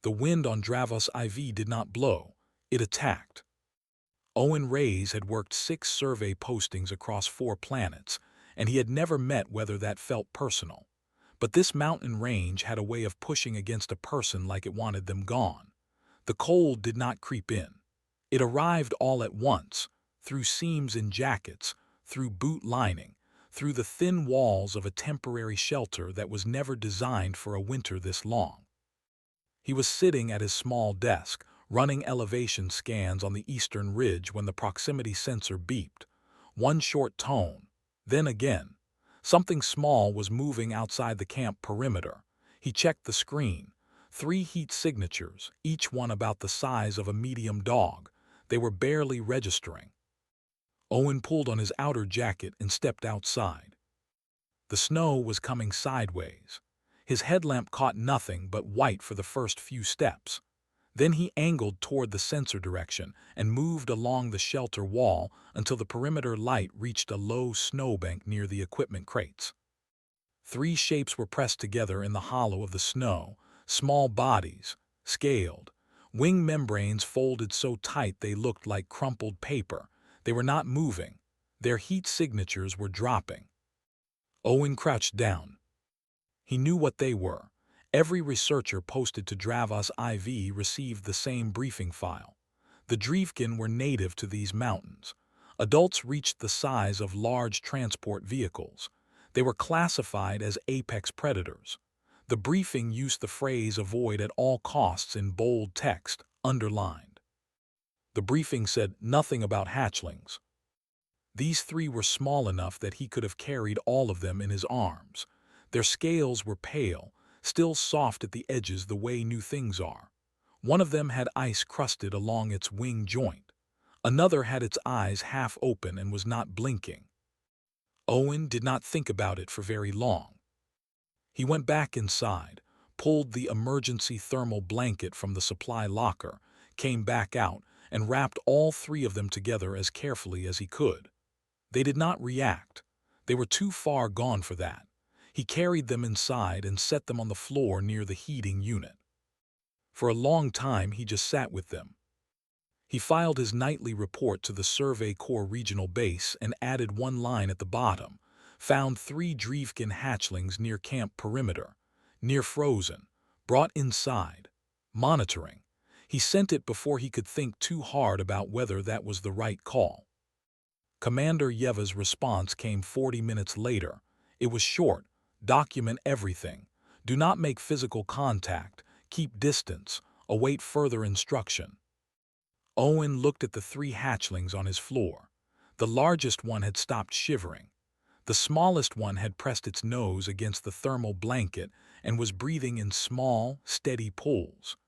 The wind on Dravos IV did not blow, it attacked. Owen Reyes had worked 6 survey postings across 4 planets, and he had never met whether that felt personal. But this mountain range had a way of pushing against a person like it wanted them gone. The cold did not creep in. It arrived all at once, through seams in jackets, through boot lining, through the thin walls of a temporary shelter that was never designed for a winter this long. He was sitting at his small desk, running elevation scans on the eastern ridge when the proximity sensor beeped. One short tone, then again. Something small was moving outside the camp perimeter. He checked the screen. 3 heat signatures, each one about the size of a medium dog. They were barely registering. Owen pulled on his outer jacket and stepped outside. The snow was coming sideways. His headlamp caught nothing but white for the first few steps. Then he angled toward the sensor direction and moved along the shelter wall until the perimeter light reached a low snowbank near the equipment crates. 3 shapes were pressed together in the hollow of the snow, small bodies, scaled, wing membranes folded so tight they looked like crumpled paper. They were not moving. Their heat signatures were dropping. Owen crouched down. He knew what they were. Every researcher posted to Dravos IV received the same briefing file. The Dreefkin were native to these mountains. Adults reached the size of large transport vehicles. They were classified as apex predators. The briefing used the phrase "avoid at all costs" in bold text, underlined. The briefing said nothing about hatchlings. These 3 were small enough that he could have carried all of them in his arms. Their scales were pale, still soft at the edges the way new things are. One of them had ice crusted along its wing joint. Another had its eyes half open and was not blinking. Owen did not think about it for very long. He went back inside, pulled the emergency thermal blanket from the supply locker, came back out, and wrapped all 3 of them together as carefully as he could. They did not react. They were too far gone for that. He carried them inside and set them on the floor near the heating unit. For a long time he just sat with them. He filed his nightly report to the Survey Corps Regional Base and added one line at the bottom. Found 3 Dreefkin hatchlings near camp perimeter, near frozen, brought inside. Monitoring. He sent it before he could think too hard about whether that was the right call. Commander Yeva's response came 40 minutes later. It was short. Document everything. Do not make physical contact. Keep distance. Await further instruction. Owen looked at the 3 hatchlings on his floor. The largest one had stopped shivering. The smallest one had pressed its nose against the thermal blanket and was breathing in small, steady pulls.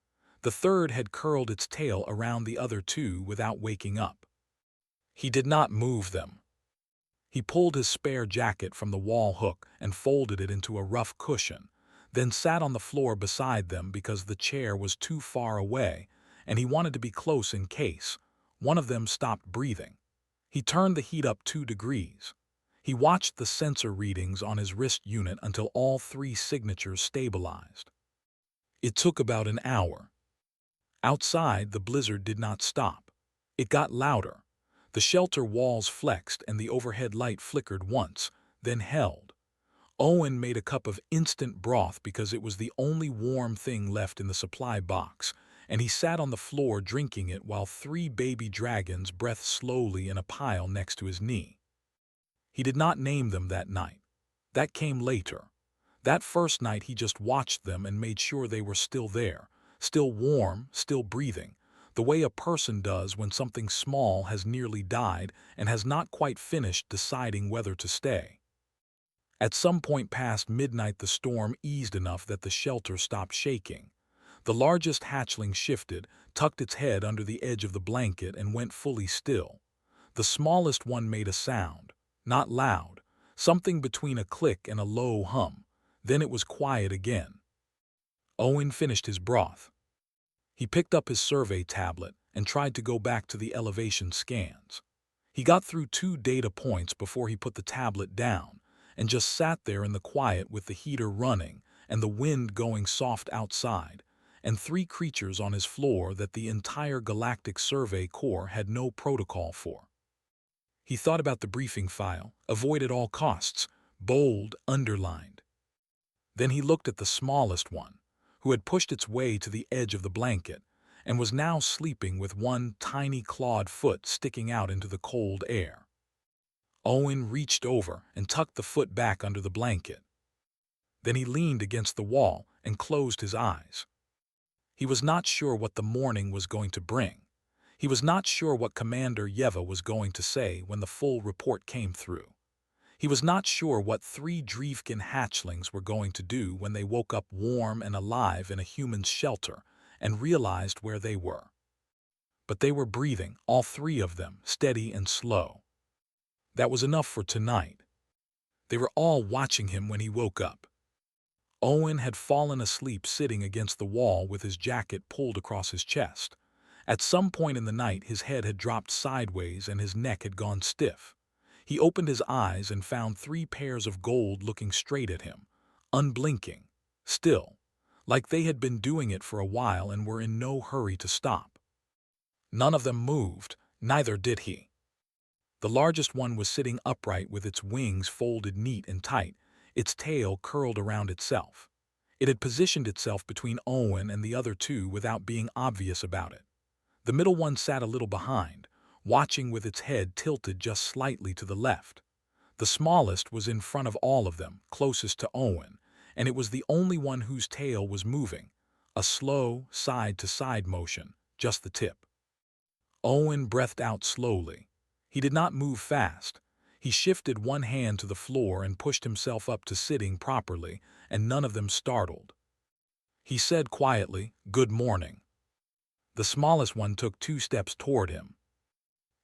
The third had curled its tail around the other 2 without waking up. He did not move them. He pulled his spare jacket from the wall hook and folded it into a rough cushion, then sat on the floor beside them because the chair was too far away, and he wanted to be close in case. One of them stopped breathing. He turned the heat up 2 degrees. He watched the sensor readings on his wrist unit until all 3 signatures stabilized. It took about an hour. Outside, the blizzard did not stop. It got louder. The shelter walls flexed and the overhead light flickered once, then held. Owen made a cup of instant broth because it was the only warm thing left in the supply box, and he sat on the floor drinking it while 3 baby dragons breathed slowly in a pile next to his knee. He did not name them that night. That came later. That first night he just watched them and made sure they were still there, still warm, still breathing, the way a person does when something small has nearly died and has not quite finished deciding whether to stay. At some point past midnight the storm eased enough that the shelter stopped shaking. The largest hatchling shifted, tucked its head under the edge of the blanket and went fully still. The smallest one made a sound, not loud, something between a click and a low hum. Then it was quiet again. Owen finished his broth. He picked up his survey tablet and tried to go back to the elevation scans. He got through 2 data points before he put the tablet down and just sat there in the quiet with the heater running and the wind going soft outside, and 3 creatures on his floor that the entire Galactic Survey Corps had no protocol for. He thought about the briefing file, avoid at all costs, bold, underlined. Then he looked at the smallest one, who had pushed its way to the edge of the blanket and was now sleeping with one tiny clawed foot sticking out into the cold air. Owen reached over and tucked the foot back under the blanket. Then he leaned against the wall and closed his eyes. He was not sure what the morning was going to bring. He was not sure what Commander Yeva was going to say when the full report came through. He was not sure what 3 Dreefkin hatchlings were going to do when they woke up warm and alive in a human's shelter and realized where they were. But they were breathing, all 3 of them, steady and slow. That was enough for tonight. They were all watching him when he woke up. Owen had fallen asleep sitting against the wall with his jacket pulled across his chest. At some point in the night, his head had dropped sideways and his neck had gone stiff. He opened his eyes and found 3 pairs of gold looking straight at him, unblinking, still, like they had been doing it for a while and were in no hurry to stop. None of them moved, neither did he. The largest one was sitting upright with its wings folded neat and tight, its tail curled around itself. It had positioned itself between Owen and the other 2 without being obvious about it. The middle one sat a little behind, watching with its head tilted just slightly to the left. The smallest was in front of all of them, closest to Owen, and it was the only one whose tail was moving, a slow, side-to-side motion, just the tip. Owen breathed out slowly. He did not move fast. He shifted one hand to the floor and pushed himself up to sitting properly, and none of them startled. He said quietly, "Good morning." The smallest one took 2 steps toward him.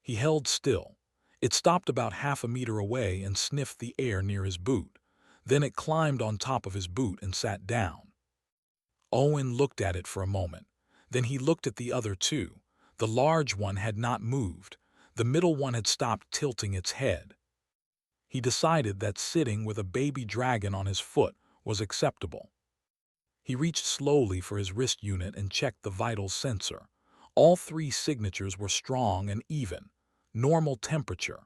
He held still. It stopped about half a meter away and sniffed the air near his boot. Then it climbed on top of his boot and sat down. Owen looked at it for a moment. Then he looked at the other 2. The large one had not moved. The middle one had stopped tilting its head. He decided that sitting with a baby dragon on his foot was acceptable. He reached slowly for his wrist unit and checked the vital sensor. All 3 signatures were strong and even. Normal temperature.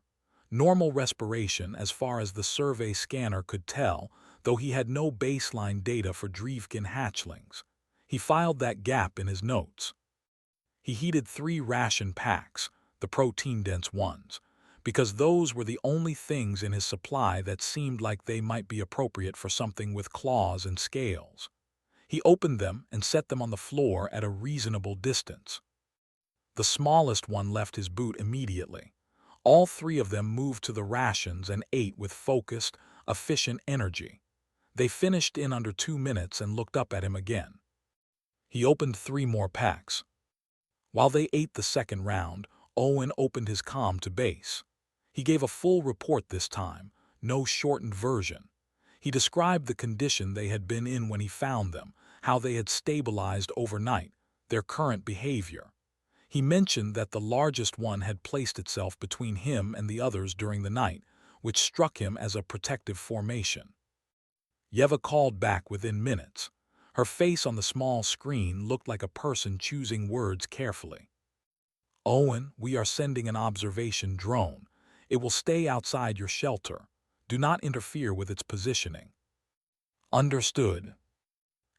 Normal respiration as far as the survey scanner could tell, though he had no baseline data for Dreefkin hatchlings. He filed that gap in his notes. He heated 3 ration packs, the protein-dense ones, because those were the only things in his supply that seemed like they might be appropriate for something with claws and scales. He opened them and set them on the floor at a reasonable distance. The smallest one left his boot immediately. All 3 of them moved to the rations and ate with focused, efficient energy. They finished in under 2 minutes and looked up at him again. He opened 3 more packs. While they ate the second round, Owen opened his comm to base. He gave a full report this time, no shortened version. He described the condition they had been in when he found them, how they had stabilized overnight, their current behavior. He mentioned that the largest one had placed itself between him and the others during the night, which struck him as a protective formation. Yeva called back within minutes. Her face on the small screen looked like a person choosing words carefully. "Owen, we are sending an observation drone. It will stay outside your shelter. Do not interfere with its positioning." "Understood.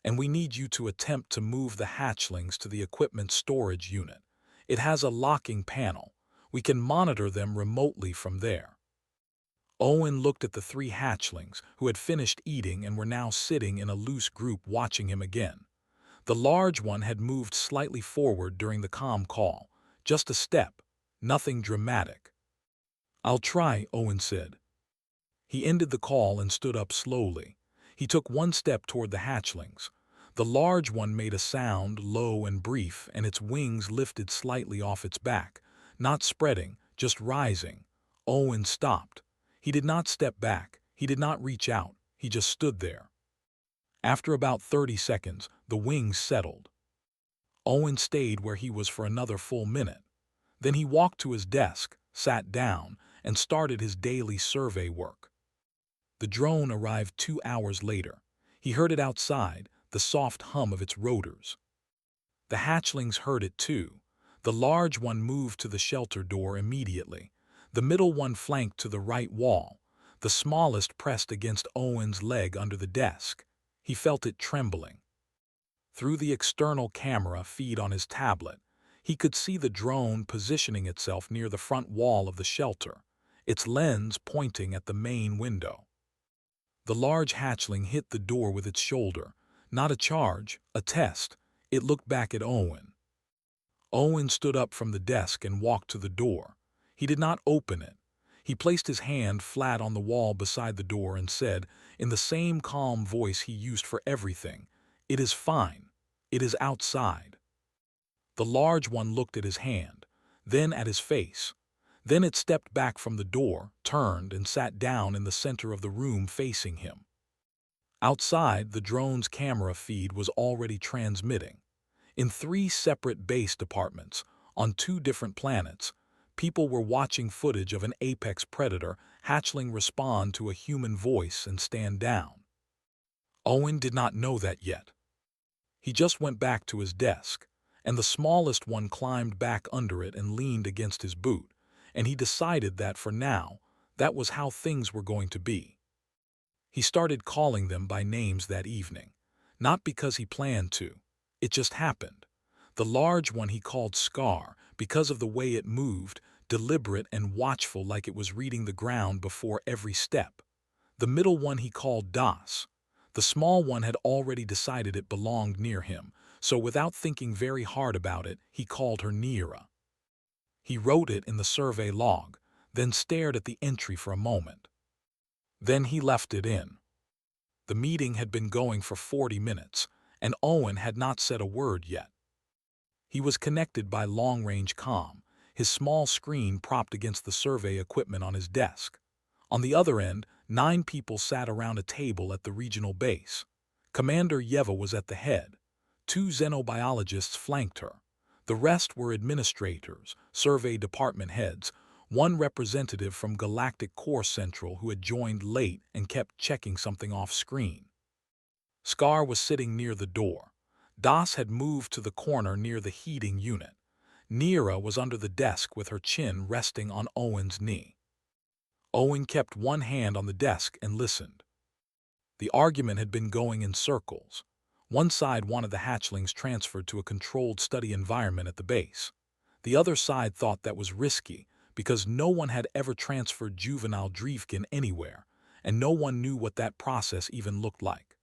And we need you to attempt to move the hatchlings to the equipment storage unit. It has a locking panel. We can monitor them remotely from there." Owen looked at the 3 hatchlings, who had finished eating and were now sitting in a loose group watching him again. The large one had moved slightly forward during the comm call. Just a step. Nothing dramatic. "I'll try," Owen said. He ended the call and stood up slowly. He took 1 step toward the hatchlings. The large one made a sound, low and brief, and its wings lifted slightly off its back, not spreading, just rising. Owen stopped. He did not step back. He did not reach out. He just stood there. After about 30 seconds, the wings settled. Owen stayed where he was for another full minute. Then he walked to his desk, sat down, and started his daily survey work. The drone arrived 2 hours later. He heard it outside, the soft hum of its rotors. The hatchlings heard it too. The large one moved to the shelter door immediately. The middle one flanked to the right wall. The smallest pressed against Owen's leg under the desk. He felt it trembling. Through the external camera feed on his tablet, he could see the drone positioning itself near the front wall of the shelter, its lens pointing at the main window. The large hatchling hit the door with its shoulder. Not a charge, a test. It looked back at Owen. Owen stood up from the desk and walked to the door. He did not open it. He placed his hand flat on the wall beside the door and said, in the same calm voice he used for everything, "It is fine. It is outside." The large one looked at his hand, then at his face. Then it stepped back from the door, turned, and sat down in the center of the room facing him. Outside, the drone's camera feed was already transmitting. In 3 separate base departments, on 2 different planets, people were watching footage of an apex predator hatchling respond to a human voice and stand down. Owen did not know that yet. He just went back to his desk, and the smallest one climbed back under it and leaned against his boot, and he decided that for now, that was how things were going to be. He started calling them by names that evening, not because he planned to. It just happened. The large one he called Scar because of the way it moved, deliberate and watchful like it was reading the ground before every step. The middle one he called Das. The small one had already decided it belonged near him, so without thinking very hard about it, he called her Nira. He wrote it in the survey log, then stared at the entry for a moment. Then he left it in. The meeting had been going for 40 minutes, and Owen had not said a word yet. He was connected by long-range comm, his small screen propped against the survey equipment on his desk. On the other end, 9 people sat around a table at the regional base. Commander Yeva was at the head. 2 xenobiologists flanked her. The rest were administrators, survey department heads, 1 representative from Galactic Core Central who had joined late and kept checking something off screen. Scar was sitting near the door. Das had moved to the corner near the heating unit. Nira was under the desk with her chin resting on Owen's knee. Owen kept one hand on the desk and listened. The argument had been going in circles. One side wanted the hatchlings transferred to a controlled study environment at the base. The other side thought that was risky because no one had ever transferred juvenile Dreefkin anywhere, and no one knew what that process even looked like.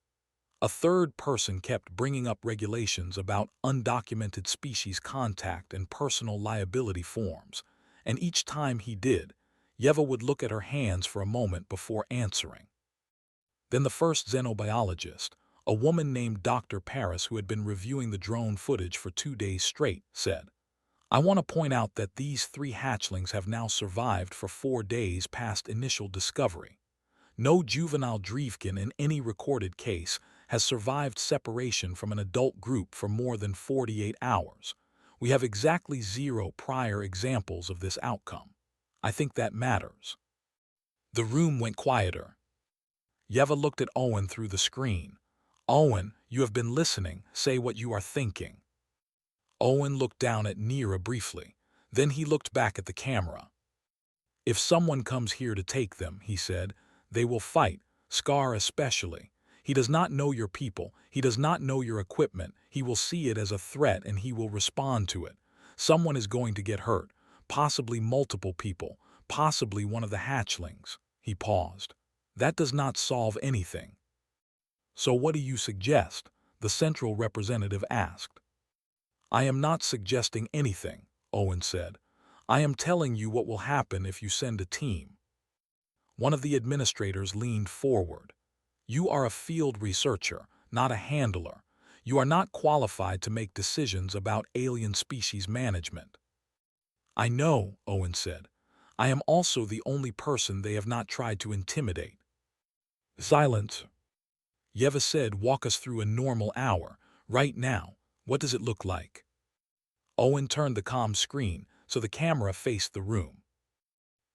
A third person kept bringing up regulations about undocumented species contact and personal liability forms, and each time he did, Yeva would look at her hands for a moment before answering. Then the first xenobiologist, a woman named Dr. Paris who had been reviewing the drone footage for 2 days straight, said, "I want to point out that these 3 hatchlings have now survived for 4 days past initial discovery. No juvenile Dreefkin in any recorded case has survived separation from an adult group for more than 48 hours. We have exactly 0 prior examples of this outcome. I think that matters." The room went quieter. Yeva looked at Owen through the screen. "Owen, you have been listening. Say what you are thinking." Owen looked down at Nira briefly. Then he looked back at the camera. "If someone comes here to take them," he said, "they will fight, Scar especially. He does not know your people. He does not know your equipment. He will see it as a threat and he will respond to it. Someone is going to get hurt, possibly multiple people, possibly one of the hatchlings." He paused. "That does not solve anything." "So what do you suggest?" the central representative asked. "I am not suggesting anything," Owen said. "I am telling you what will happen if you send a team." One of the administrators leaned forward. "You are a field researcher, not a handler. You are not qualified to make decisions about alien species management." "I know," Owen said. "I am also the only person they have not tried to intimidate." "Silence." Yeva said, "Walk us through a normal hour. Right now, what does it look like?" Owen turned the comm screen so the camera faced the room.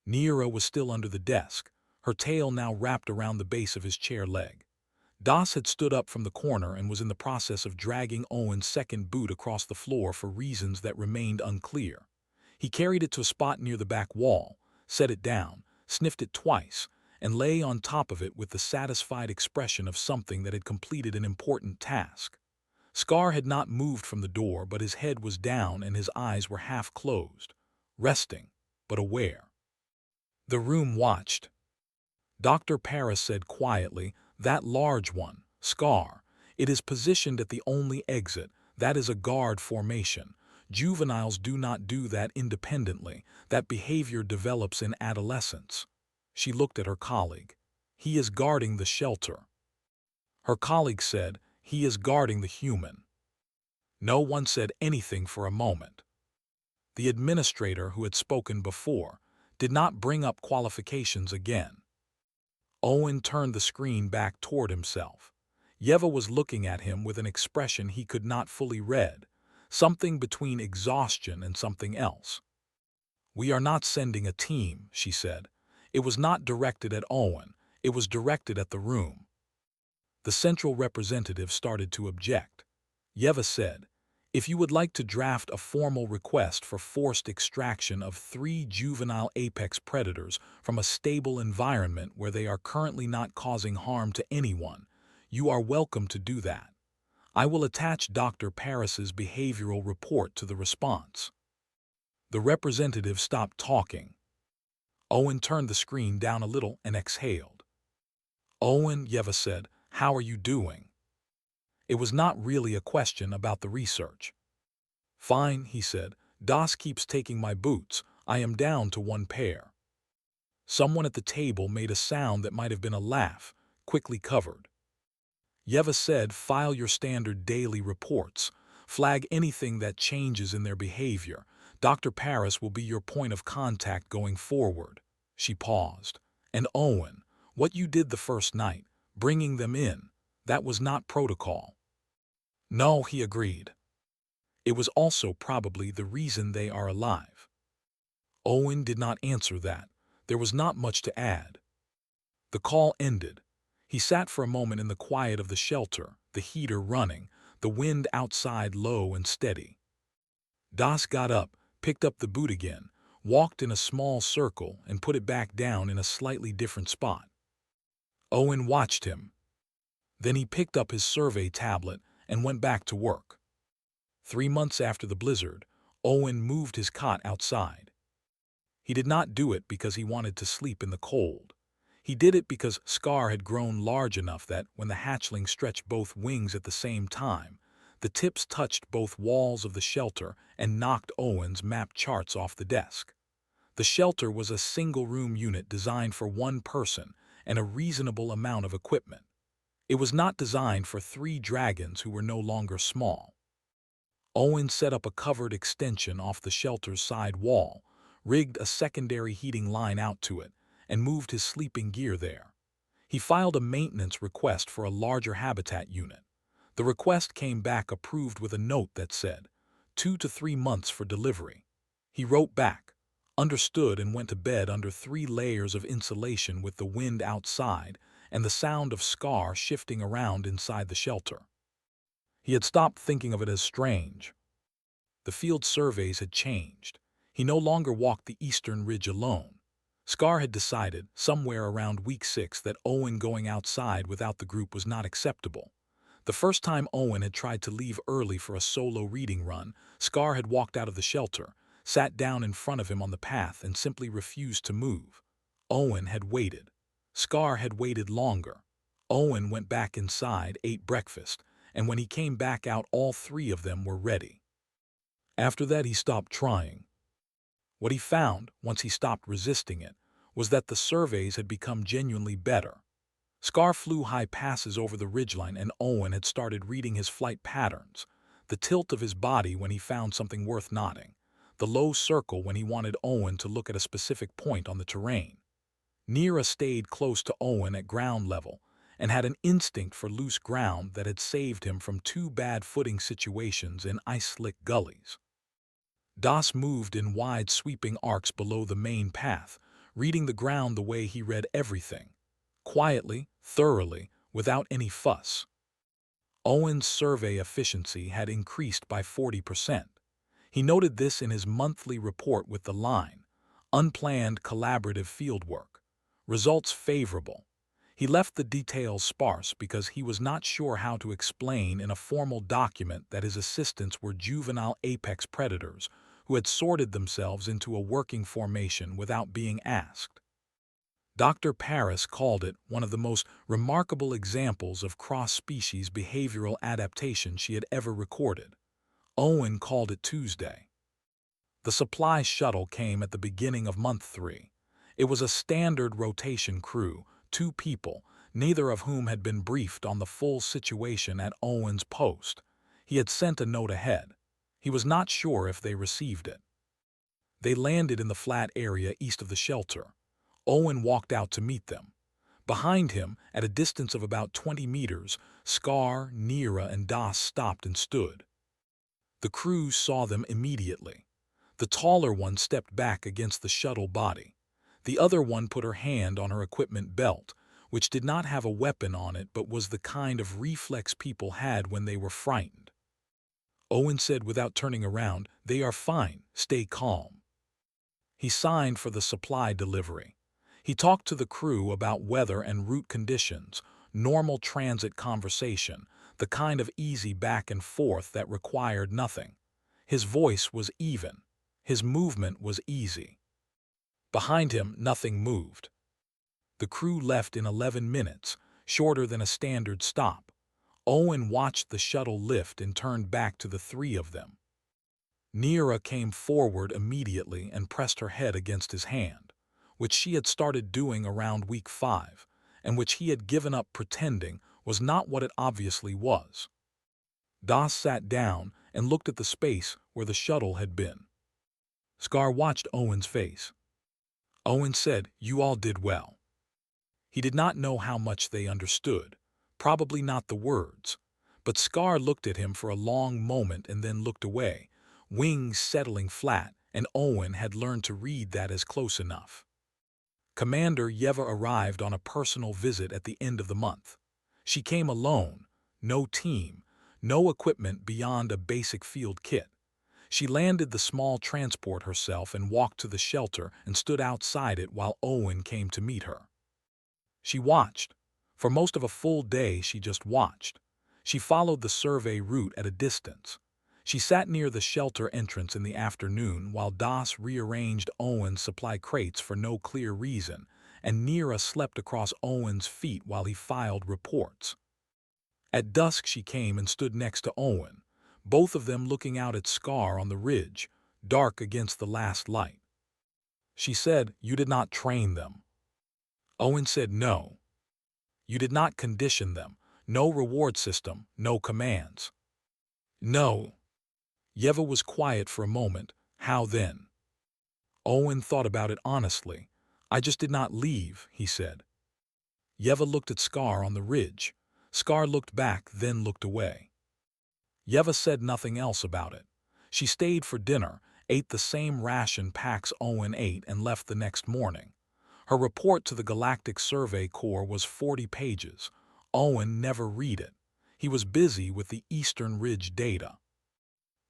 Nira was still under the desk, her tail now wrapped around the base of his chair leg. Das had stood up from the corner and was in the process of dragging Owen's second boot across the floor for reasons that remained unclear. He carried it to a spot near the back wall, set it down, sniffed it twice, and lay on top of it with the satisfied expression of something that had completed an important task. Scar had not moved from the door, but his head was down and his eyes were half closed, resting, but aware. The room watched. Dr. Paris said quietly, "That large one, Scar, it is positioned at the only exit. That is a guard formation. Juveniles do not do that independently. That behavior develops in adolescence." She looked at her colleague. "He is guarding the shelter." Her colleague said, "He is guarding the human." No one said anything for a moment. The administrator, who had spoken before, did not bring up qualifications again. Owen turned the screen back toward himself. Yeva was looking at him with an expression he could not fully read, something between exhaustion and something else. "We are not sending a team," she said. It was not directed at Owen, it was directed at the room. The central representative started to object. Yeva said, "If you would like to draft a formal request for forced extraction of 3 juvenile apex predators from a stable environment where they are currently not causing harm to anyone, you are welcome to do that. I will attach Dr. Paris's behavioral report to the response." The representative stopped talking. Owen turned the screen down a little and exhaled. "Owen," Yeva said, "how are you doing?" It was not really a question about the research. "Fine," he said. "Das keeps taking my boots. I am down to 1 pair." Someone at the table made a sound that might have been a laugh, quickly covered. Yeva said, "File your standard daily reports. Flag anything that changes in their behavior. Dr. Paris will be your point of contact going forward." She paused. "And Owen, what you did the first night, bringing them in, that was not protocol." "No," he agreed. "It was also probably the reason they are alive." Owen did not answer that. There was not much to add. The call ended. He sat for a moment in the quiet of the shelter, the heater running, the wind outside low and steady. Das got up, picked up the boot again, walked in a small circle and put it back down in a slightly different spot. Owen watched him. Then he picked up his survey tablet and went back to work. 3 months after the blizzard, Owen moved his cot outside. He did not do it because he wanted to sleep in the cold. He did it because Scar had grown large enough that, when the hatchling stretched both wings at the same time, the tips touched both walls of the shelter and knocked Owen's map charts off the desk. The shelter was a single-room unit designed for 1 person and a reasonable amount of equipment. It was not designed for 3 dragons who were no longer small. Owen set up a covered extension off the shelter's side wall, rigged a secondary heating line out to it, and moved his sleeping gear there. He filed a maintenance request for a larger habitat unit. The request came back approved with a note that said, 2 to 3 months for delivery. He wrote back, understood, and went to bed under 3 layers of insulation with the wind outside and the sound of Scar shifting around inside the shelter. He had stopped thinking of it as strange. The field surveys had changed. He no longer walked the eastern ridge alone. Scar had decided, somewhere around week 6, that Owen going outside without the group was not acceptable. The first time Owen had tried to leave early for a solo reading run, Scar had walked out of the shelter, sat down in front of him on the path, and simply refused to move. Owen had waited. Scar had waited longer. Owen went back inside, ate breakfast, and when he came back out, all 3 of them were ready. After that, he stopped trying. What he found, once he stopped resisting it, was that the surveys had become genuinely better. Scar flew high passes over the ridgeline, and Owen had started reading his flight patterns. The tilt of his body when he found something worth noting. The low circle when he wanted Owen to look at a specific point on the terrain. Neera stayed close to Owen at ground level and had an instinct for loose ground that had saved him from 2 bad footing situations in ice-slick gullies. Das moved in wide sweeping arcs below the main path, reading the ground the way he read everything. Quietly, thoroughly, without any fuss. Owen's survey efficiency had increased by 40%. He noted this in his monthly report with the line, "Unplanned collaborative fieldwork. Results favorable." He left the details sparse because he was not sure how to explain in a formal document that his assistants were juvenile apex predators who had sorted themselves into a working formation without being asked. Dr. Paris called it one of the most remarkable examples of cross-species behavioral adaptation she had ever recorded. Owen called it Tuesday. The supply shuttle came at the beginning of month 3. It was a standard rotation crew, 2 people, neither of whom had been briefed on the full situation at Owen's post. He had sent a note ahead. He was not sure if they received it. They landed in the flat area east of the shelter. Owen walked out to meet them. Behind him, at a distance of about 20 meters, Scar, Nira, and Das stopped and stood. The crew saw them immediately. The taller one stepped back against the shuttle body. The other one put her hand on her equipment belt, which did not have a weapon on it but was the kind of reflex people had when they were frightened. Owen said without turning around, "They are fine, stay calm." He signed for the supply delivery. He talked to the crew about weather and route conditions, normal transit conversation, the kind of easy back and forth that required nothing. His voice was even. His movement was easy. Behind him, nothing moved. The crew left in 11 minutes, shorter than a standard stop. Owen watched the shuttle lift and turned back to the 3 of them. Nira came forward immediately and pressed her head against his hand, which she had started doing around week 5, and which he had given up pretending was not what it obviously was. Das sat down and looked at the space where the shuttle had been. Scar watched Owen's face. Owen said, "You all did well." He did not know how much they understood, probably not the words, but Scar looked at him for a long moment and then looked away, wings settling flat, and Owen had learned to read that as close enough. Commander Yeva arrived on a personal visit at the end of the month. She came alone, no team, no equipment beyond a basic field kit. She landed the small transport herself and walked to the shelter and stood outside it while Owen came to meet her. She watched. For most of a full day she just watched. She followed the survey route at a distance. She sat near the shelter entrance in the afternoon while Das rearranged Owen's supply crates for no clear reason, and Nira slept across Owen's feet while he filed reports. At dusk she came and stood next to Owen, both of them looking out at Scar on the ridge, dark against the last light. She said, "You did not train them." Owen said, "No. You did not condition them. No reward system, no commands." "No." Yeva was quiet for a moment. "How then?" Owen thought about it honestly. "I just did not leave," he said. Yeva looked at Scar on the ridge. Scar looked back, then looked away. Yeva said nothing else about it. She stayed for dinner, ate the same ration packs Owen ate, and left the next morning. Her report to the Galactic Survey Corps was 40 pages. Owen never read it. He was busy with the Eastern Ridge data.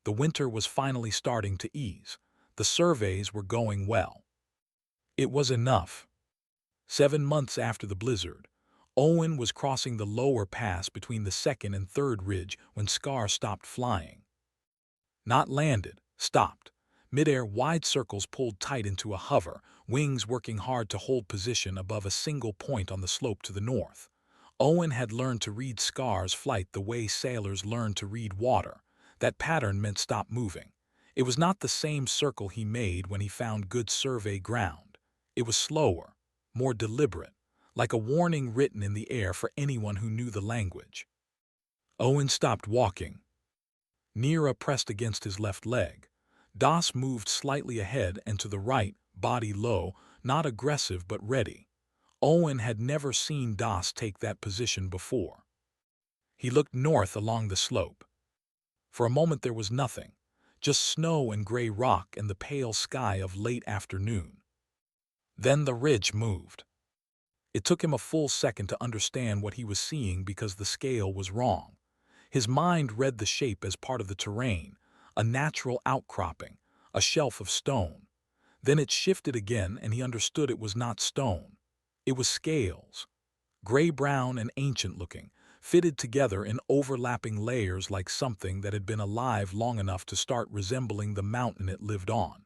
The winter was finally starting to ease. The surveys were going well. It was enough. 7 months after the blizzard, Owen was crossing the lower pass between the 2nd and 3rd ridge when Scar stopped flying. Not landed, stopped. Midair, wide circles pulled tight into a hover, wings working hard to hold position above a single point on the slope to the north. Owen had learned to read Scar's flight the way sailors learn to read water. That pattern meant stop moving. It was not the same circle he made when he found good survey ground. It was slower, more deliberate, like a warning written in the air for anyone who knew the language. Owen stopped walking. Nira pressed against his left leg. Das moved slightly ahead and to the right, body low, not aggressive but ready. Owen had never seen Das take that position before. He looked north along the slope. For a moment there was nothing, just snow and gray rock and the pale sky of late afternoon. Then the ridge moved. It took him a full second to understand what he was seeing because the scale was wrong. His mind read the shape as part of the terrain, a natural outcropping, a shelf of stone. Then it shifted again and he understood it was not stone. It was scales, gray-brown and ancient-looking, fitted together in overlapping layers like something that had been alive long enough to start resembling the mountain it lived on.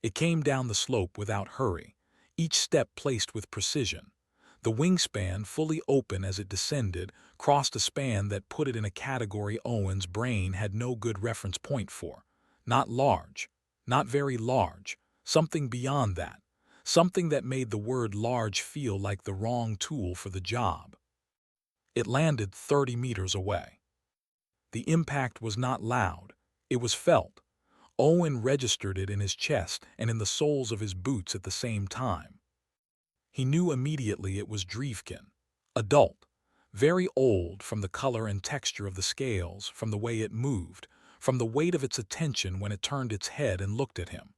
It came down the slope without hurry, each step placed with precision. The wingspan, fully open as it descended, crossed a span that put it in a category Owen's brain had no good reference point for. Not large, not very large, something beyond that, something that made the word large feel like the wrong tool for the job. It landed 30 meters away. The impact was not loud, it was felt. Owen registered it in his chest and in the soles of his boots at the same time. He knew immediately it was Drievken, adult, very old from the color and texture of the scales, from the way it moved, from the weight of its attention when it turned its head and looked at him.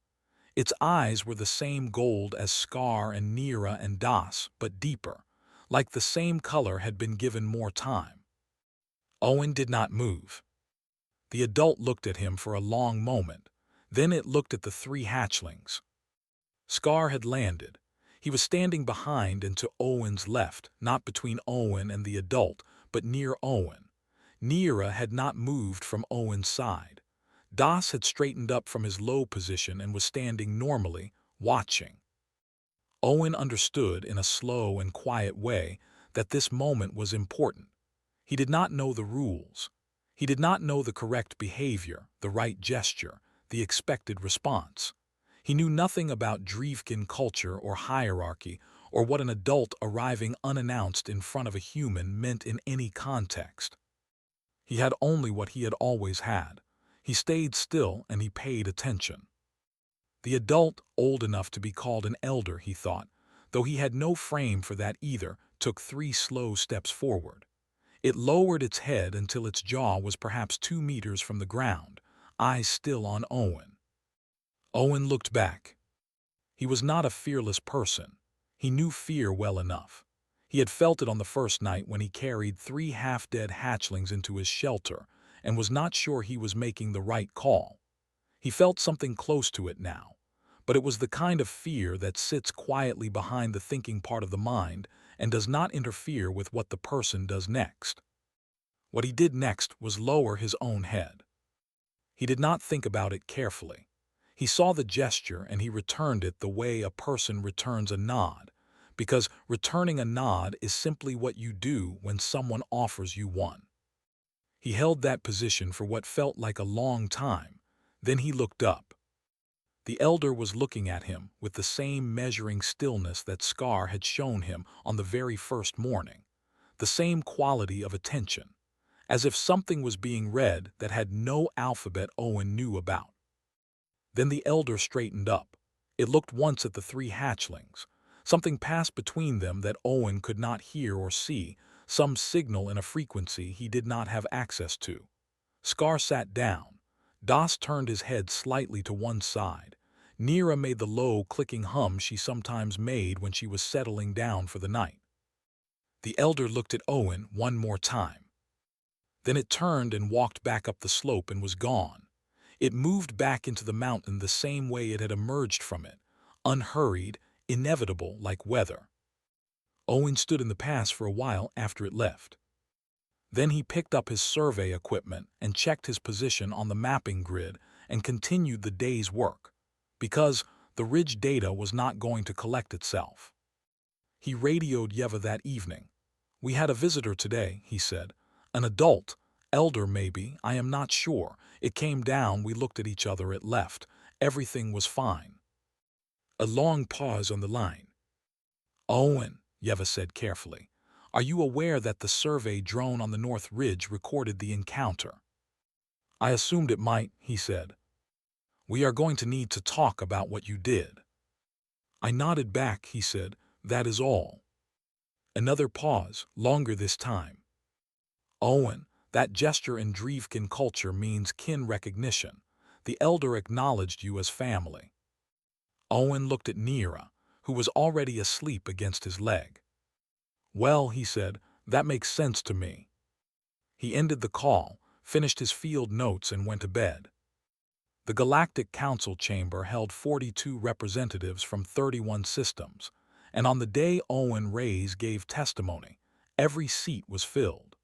Its eyes were the same gold as Scar and Nira and Das, but deeper, like the same color had been given more time. Owen did not move. The adult looked at him for a long moment. Then it looked at the three hatchlings. Scar had landed. He was standing behind and to Owen's left, not between Owen and the adult, but near Owen. Nira had not moved from Owen's side. Das had straightened up from his low position and was standing normally, watching. Owen understood in a slow and quiet way that this moment was important. He did not know the rules. He did not know the correct behavior, the right gesture, the expected response. He knew nothing about Drievken culture or hierarchy or what an adult arriving unannounced in front of a human meant in any context. He had only what he had always had. He stayed still and he paid attention. The adult, old enough to be called an elder, he thought, though he had no frame for that either, took 3 slow steps forward. It lowered its head until its jaw was perhaps 2 meters from the ground, eyes still on Owen. Owen looked back. He was not a fearless person. He knew fear well enough. He had felt it on the first night when he carried 3 half-dead hatchlings into his shelter and was not sure he was making the right call. He felt something close to it now, but it was the kind of fear that sits quietly behind the thinking part of the mind and does not interfere with what the person does next. What he did next was lower his own head. He did not think about it carefully. He saw the gesture and he returned it the way a person returns a nod, because returning a nod is simply what you do when someone offers you one. He held that position for what felt like a long time. Then he looked up. The elder was looking at him with the same measuring stillness that Scar had shown him on the very first morning, the same quality of attention, as if something was being read that had no alphabet Owen knew about. Then the elder straightened up. It looked once at the 3 hatchlings. Something passed between them that Owen could not hear or see, some signal in a frequency he did not have access to. Scar sat down. Das turned his head slightly to one side. Nira made the low, clicking hum she sometimes made when she was settling down for the night. The elder looked at Owen one more time. Then it turned and walked back up the slope and was gone. It moved back into the mountain the same way it had emerged from it, unhurried, inevitable like weather. Owen stood in the pass for a while after it left. Then he picked up his survey equipment and checked his position on the mapping grid and continued the day's work, because the ridge data was not going to collect itself. He radioed Yeva that evening. "We had a visitor today," he said. "An adult, elder maybe, I am not sure. It came down, we looked at each other, it left. Everything was fine." A long pause on the line. "Owen," Yeva said carefully, "are you aware that the survey drone on the North Ridge recorded the encounter?" "I assumed it might," he said. "We are going to need to talk about what you did." I nodded back, he said. "That is all." Another pause, longer this time. "Owen, that gesture in Drievken culture means kin recognition. The elder acknowledged you as family." Owen looked at Nira, who was already asleep against his leg. "Well," he said, "that makes sense to me." He ended the call, finished his field notes, and went to bed. The Galactic Council chamber held 42 representatives from 31 systems, and on the day Owen Reyes gave testimony, every seat was filled.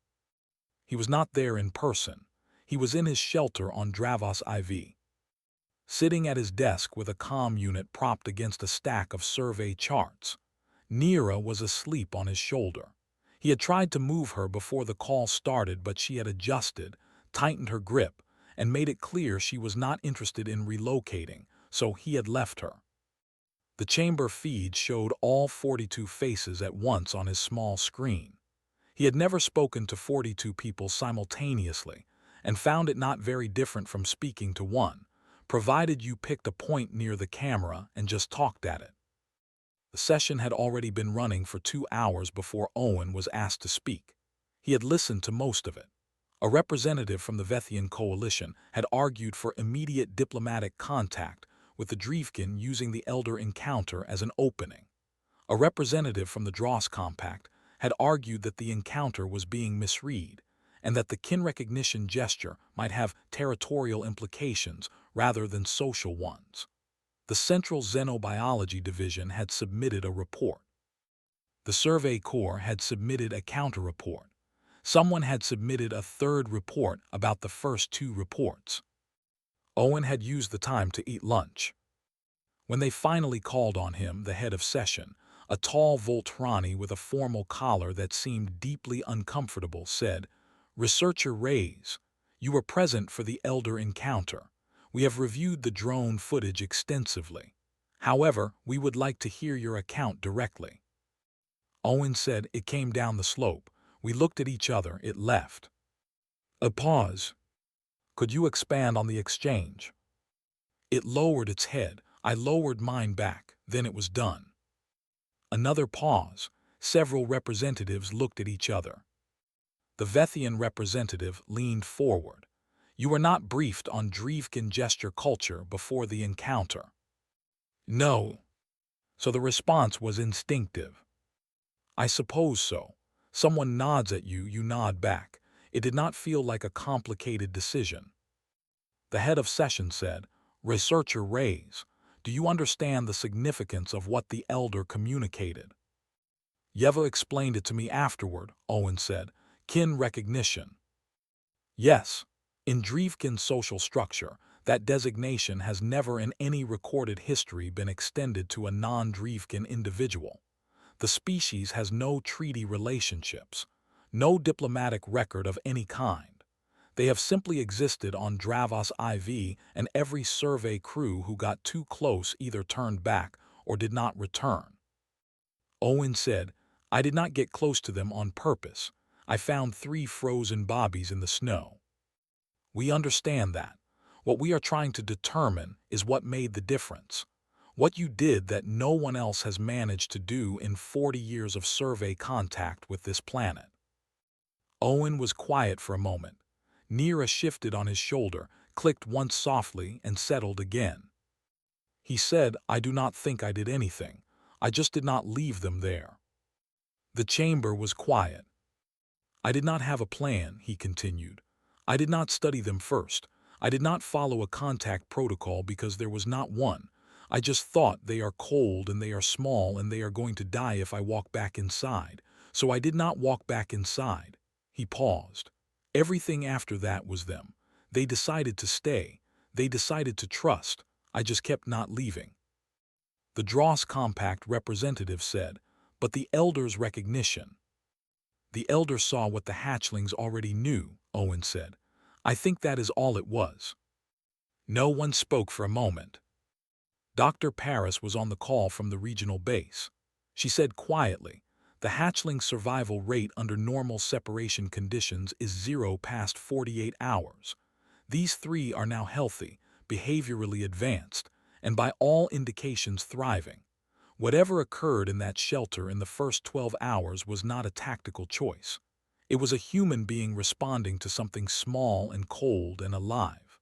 He was not there in person. He was in his shelter on Dravos IV. Sitting at his desk with a comm unit propped against a stack of survey charts, Nira was asleep on his shoulder. He had tried to move her before the call started, but she had adjusted, tightened her grip, and made it clear she was not interested in relocating, so he had left her. The chamber feed showed all 42 faces at once on his small screen. He had never spoken to 42 people simultaneously, and found it not very different from speaking to one, provided you picked a point near the camera and just talked at it. The session had already been running for 2 hours before Owen was asked to speak. He had listened to most of it. A representative from the Vethian coalition had argued for immediate diplomatic contact, with the Dreefkin using the Elder encounter as an opening. A representative from the Dross Compact had argued that the encounter was being misread, and that the kin recognition gesture might have territorial implications rather than social ones. The Central Xenobiology Division had submitted a report. The Survey Corps had submitted a counter-report. Someone had submitted a third report about the first 2 reports. Owen had used the time to eat lunch. When they finally called on him, the head of session, a tall Voltrani with a formal collar that seemed deeply uncomfortable, said, "Researcher Reyes, you were present for the Elder encounter. We have reviewed the drone footage extensively. However, we would like to hear your account directly." Owen said, "It came down the slope. We looked at each other, it left." A pause. "Could you expand on the exchange?" It lowered its head. I lowered mine back. Then it was done. Another pause. Several representatives looked at each other. The Vethian representative leaned forward. "You were not briefed on Dreefkin gesture culture before the encounter." "No." So the response was instinctive. "I suppose so. Someone nods at you, you nod back. It did not feel like a complicated decision." The head of session said, "Researcher Reyes, do you understand the significance of what the Elder communicated?" "Yeva explained it to me afterward," Owen said. "Kin recognition." "Yes. In Dreefkin's social structure, that designation has never in any recorded history been extended to a non-Dreefkin individual. The species has no treaty relationships, no diplomatic record of any kind. They have simply existed on Dravos IV, and every survey crew who got too close either turned back or did not return." Owen said, "I did not get close to them on purpose. I found 3 frozen bobbies in the snow." "We understand that. What we are trying to determine is what made the difference. What you did that no one else has managed to do in 40 years of survey contact with this planet." Owen was quiet for a moment. Nira shifted on his shoulder, clicked once softly, and settled again. He said, "I do not think I did anything. I just did not leave them there." The chamber was quiet. "I did not have a plan," he continued. "I did not study them first. I did not follow a contact protocol because there was not one. I just thought they are cold and they are small and they are going to die if I walk back inside. So I did not walk back inside." He paused. "Everything after that was them. They decided to stay. They decided to trust. I just kept not leaving." The Dross Compact representative said, "But the Elder's recognition." "The Elder saw what the hatchlings already knew," Owen said. "I think that is all it was." No one spoke for a moment. Dr. Paris was on the call from the regional base. She said quietly, "The hatchling survival rate under normal separation conditions is 0 past 48 hours. These 3 are now healthy, behaviorally advanced, and by all indications thriving. Whatever occurred in that shelter in the first 12 hours was not a tactical choice. It was a human being responding to something small and cold and alive."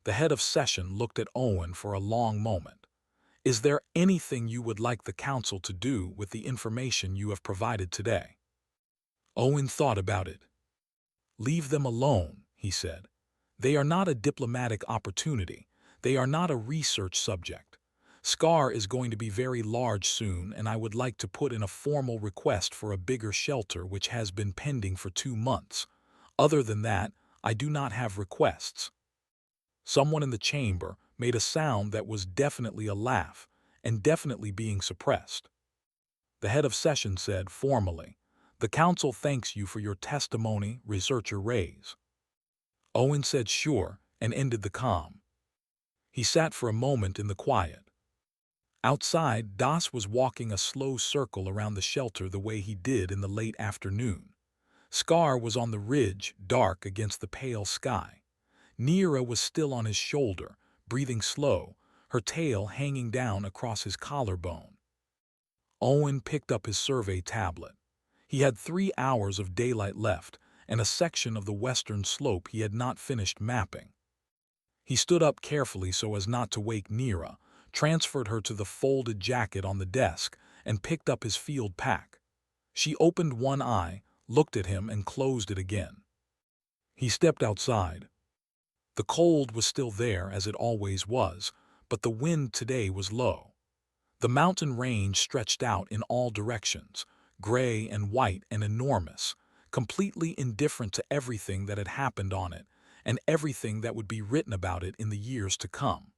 The head of session looked at Owen for a long moment. Is there anything you would like the Council to do with the information you have provided today? Owen thought about it. Leave them alone, he said. They are not a diplomatic opportunity. They are not a research subject. Scar is going to be very large soon, and I would like to put in a formal request for a bigger shelter which has been pending for 2 months. Other than that, I do not have requests. Someone in the chamber made a sound that was definitely a laugh, and definitely being suppressed. The head of session said formally, "The Council thanks you for your testimony, Researcher Reyes." Owen said sure, and ended the comm. He sat for a moment in the quiet. Outside, Das was walking a slow circle around the shelter the way he did in the late afternoon. Scar was on the ridge, dark against the pale sky. Nira was still on his shoulder, breathing slow, her tail hanging down across his collarbone. Owen picked up his survey tablet. He had 3 hours of daylight left, and a section of the western slope he had not finished mapping. He stood up carefully so as not to wake Nira, transferred her to the folded jacket on the desk, and picked up his field pack. She opened one eye, looked at him, and closed it again. He stepped outside. The cold was still there as it always was, but the wind today was low. The mountain range stretched out in all directions, gray and white and enormous, completely indifferent to everything that had happened on it, and everything that would be written about it in the years to come.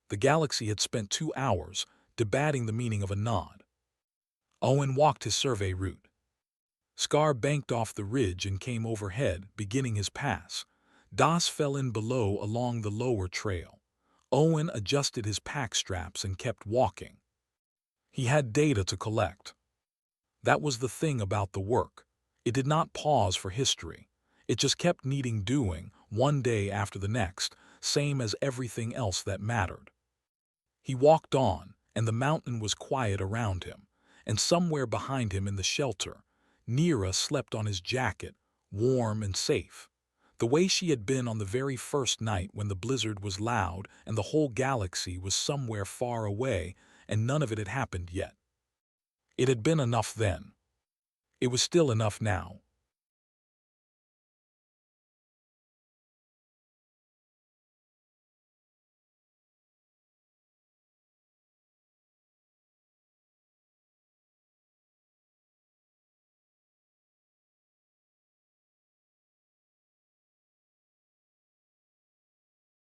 The galaxy had spent 2 hours debating the meaning of a nod. Owen walked his survey route. Scar banked off the ridge and came overhead, beginning his pass. Das fell in below along the lower trail. Owen adjusted his pack straps and kept walking. He had data to collect. That was the thing about the work. It did not pause for history. It just kept needing doing, one day after the next, same as everything else that mattered. He walked on, and the mountain was quiet around him, and somewhere behind him in the shelter, Nira slept on his jacket, warm and safe, the way she had been on the very first night when the blizzard was loud and the whole galaxy was somewhere far away and none of it had happened yet. It had been enough then. It was still enough now.